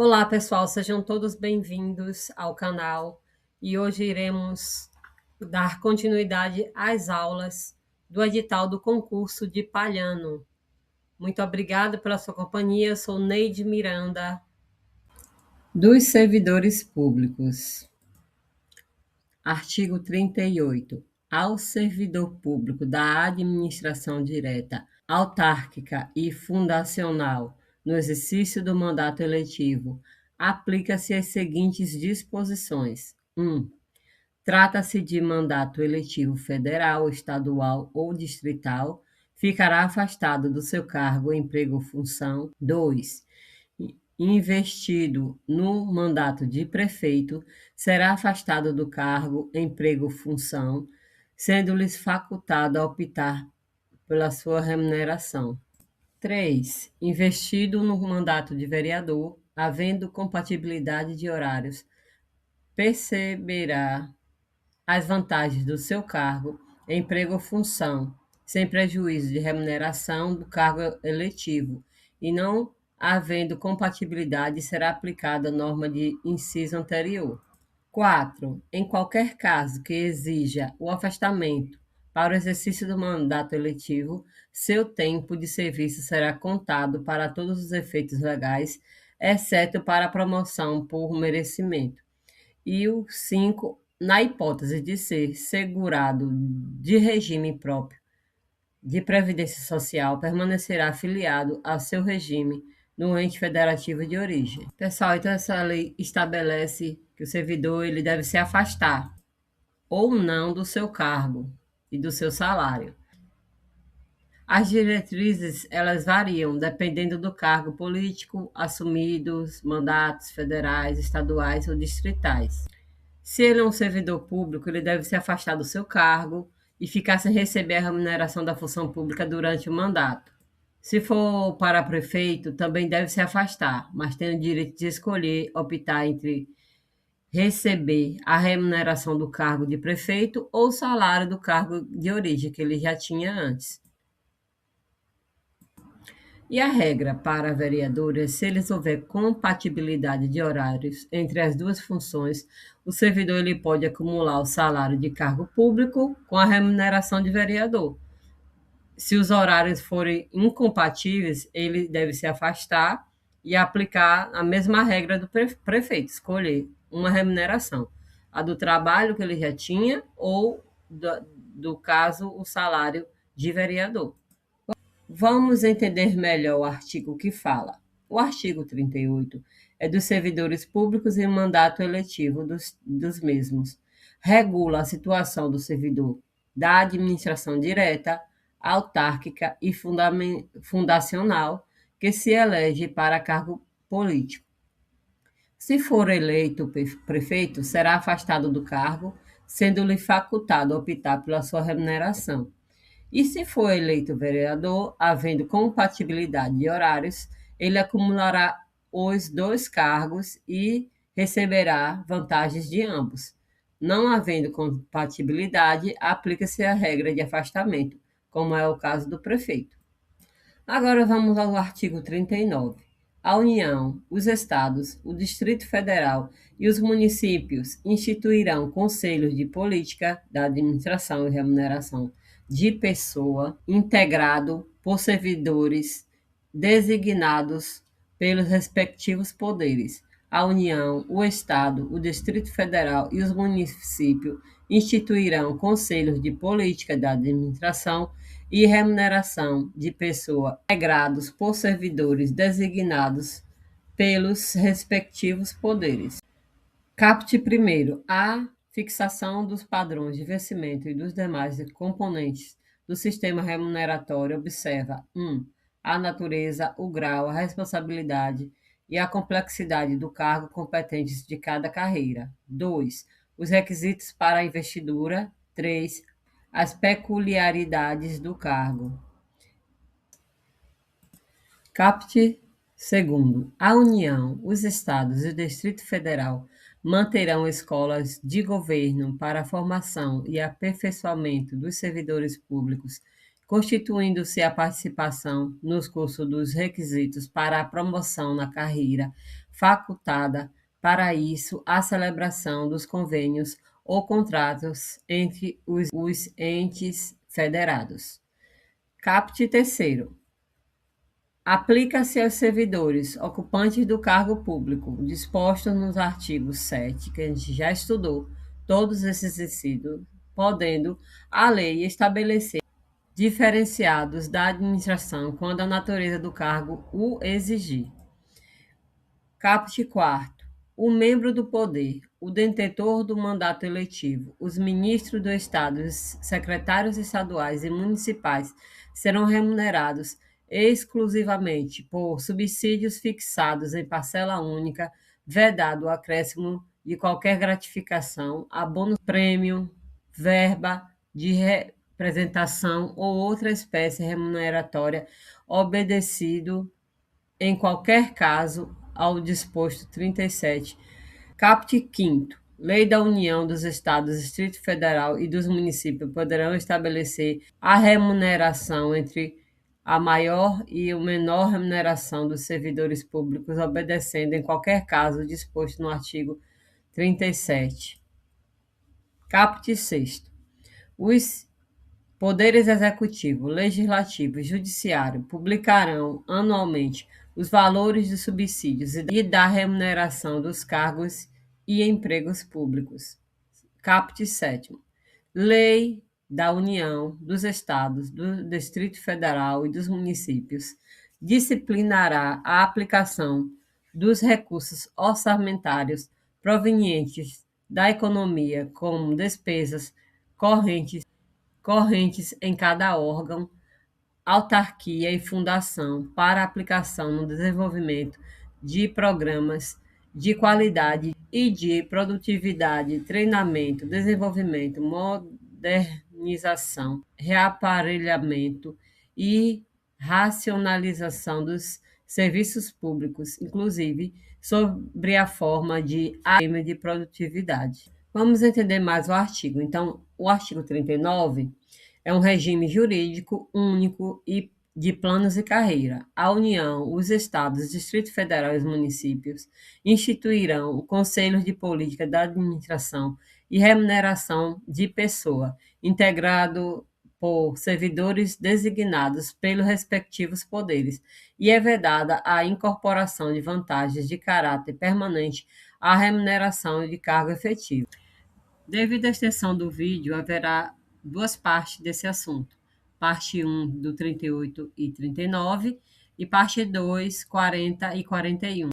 Olá, pessoal, sejam todos bem-vindos ao canal e hoje iremos dar continuidade às aulas do edital do concurso de Palhano. Muito obrigada pela sua companhia, eu sou Neide Miranda, dos servidores públicos. Artigo 38. Ao servidor público da administração direta, autárquica e fundacional, no exercício do mandato eletivo, aplica-se as seguintes disposições. 1. Trata-se de mandato eletivo federal, estadual ou distrital, ficará afastado do seu cargo, emprego ou função. 2. Investido no mandato de prefeito, será afastado do cargo, emprego ou função, sendo-lhes facultado a optar pela sua remuneração. 3. Investido no mandato de vereador, havendo compatibilidade de horários, perceberá as vantagens do seu cargo, emprego ou função, sem prejuízo de remuneração do cargo eletivo, e não havendo compatibilidade, será aplicada a norma de inciso anterior. 4. Em qualquer caso que exija o afastamento para o exercício do mandato eletivo, seu tempo de serviço será contado para todos os efeitos legais, exceto para a promoção por merecimento. E o 5, na hipótese de ser segurado de regime próprio de previdência social, permanecerá afiliado ao seu regime no ente federativo de origem. Pessoal, então essa lei estabelece que o servidor ele deve se afastar ou não do seu cargo e do seu salário. As diretrizes, elas variam dependendo do cargo político assumido, mandatos federais, estaduais ou distritais. Se ele é um servidor público, ele deve se afastar do seu cargo e ficar sem receber a remuneração da função pública durante o mandato. Se for para prefeito, também deve se afastar, mas tem o direito de escolher, optar entre receber a remuneração do cargo de prefeito ou o salário do cargo de origem que ele já tinha antes. E a regra para vereadores, se eles houver compatibilidade de horários entre as duas funções, o servidor ele pode acumular o salário de cargo público com a remuneração de vereador. Se os horários forem incompatíveis, ele deve se afastar e aplicar a mesma regra do prefeito, escolher uma remuneração, a do trabalho que ele já tinha ou do caso o salário de vereador. Vamos entender melhor o artigo que fala. O artigo 38 é dos servidores públicos e mandato eletivo dos mesmos. Regula a situação do servidor da administração direta, autárquica e fundacional que se elege para cargo político. Se for eleito prefeito, será afastado do cargo, sendo-lhe facultado optar pela sua remuneração. E se for eleito vereador, havendo compatibilidade de horários, ele acumulará os dois cargos e receberá vantagens de ambos. Não havendo compatibilidade, aplica-se a regra de afastamento, como é o caso do prefeito. Agora vamos ao artigo 39. A União, os Estados, o Distrito Federal e os municípios instituirão conselhos de política da administração e remuneração de pessoa, integrado por servidores designados pelos respectivos poderes. A União, o Estado, o Distrito Federal e os municípios instituirão conselhos de política da administração e remuneração de pessoa integrados por servidores designados pelos respectivos poderes. Caput primeiro, a fixação dos padrões de vencimento e dos demais componentes do sistema remuneratório observa 1. A natureza, o grau, a responsabilidade e a complexidade do cargo competentes de cada carreira. 2. Os requisitos para a investidura. 3. As peculiaridades do cargo. Caput segundo, a União, os Estados e o Distrito Federal manterão escolas de governo para a formação e aperfeiçoamento dos servidores públicos, constituindo-se a participação nos cursos dos requisitos para a promoção na carreira, facultada para isso a celebração dos convênios ou contratos entre os entes federados. Caput terceiro. Aplica-se aos servidores ocupantes do cargo público, disposto nos artigos 7, que a gente já estudou, todos esses incisos, podendo a lei estabelecer diferenciados da administração quando a natureza do cargo o exigir. Caput 4. O membro do poder, o detentor do mandato eletivo, os ministros do Estado, os secretários estaduais e municipais serão remunerados exclusivamente por subsídios fixados em parcela única, vedado o acréscimo de qualquer gratificação, abono prêmio, verba de representação ou outra espécie remuneratória, obedecido em qualquer caso ao disposto 37. Caput 5º. Lei da União, dos Estados, Distrito Federal e dos municípios poderão estabelecer a remuneração entre a maior e a menor remuneração dos servidores públicos, obedecendo em qualquer caso o disposto no artigo 37. Caput 6º. Os poderes executivo, legislativo e judiciário publicarão anualmente os valores dos subsídios e da remuneração dos cargos e empregos públicos. Caput 7º. Lei da União, dos Estados, do Distrito Federal e dos municípios disciplinará a aplicação dos recursos orçamentários provenientes da economia como despesas correntes em cada órgão, autarquia e fundação para aplicação no desenvolvimento de programas de qualidade e de produtividade, treinamento, desenvolvimento, modernização, reaparelhamento e racionalização dos serviços públicos, inclusive sobre a forma de AIM de produtividade. Vamos entender mais o artigo. Então, o artigo 39 é um regime jurídico único e de planos e carreira. A União, os Estados, o Distrito Federal e os municípios instituirão conselhos de política da administração e remuneração de pessoa, integrado por servidores designados pelos respectivos poderes, e é vedada a incorporação de vantagens de caráter permanente à remuneração de cargo efetivo. Devido à extensão do vídeo, haverá duas partes desse assunto. Parte 1 do 38 e 39 e parte 2, 40 e 41.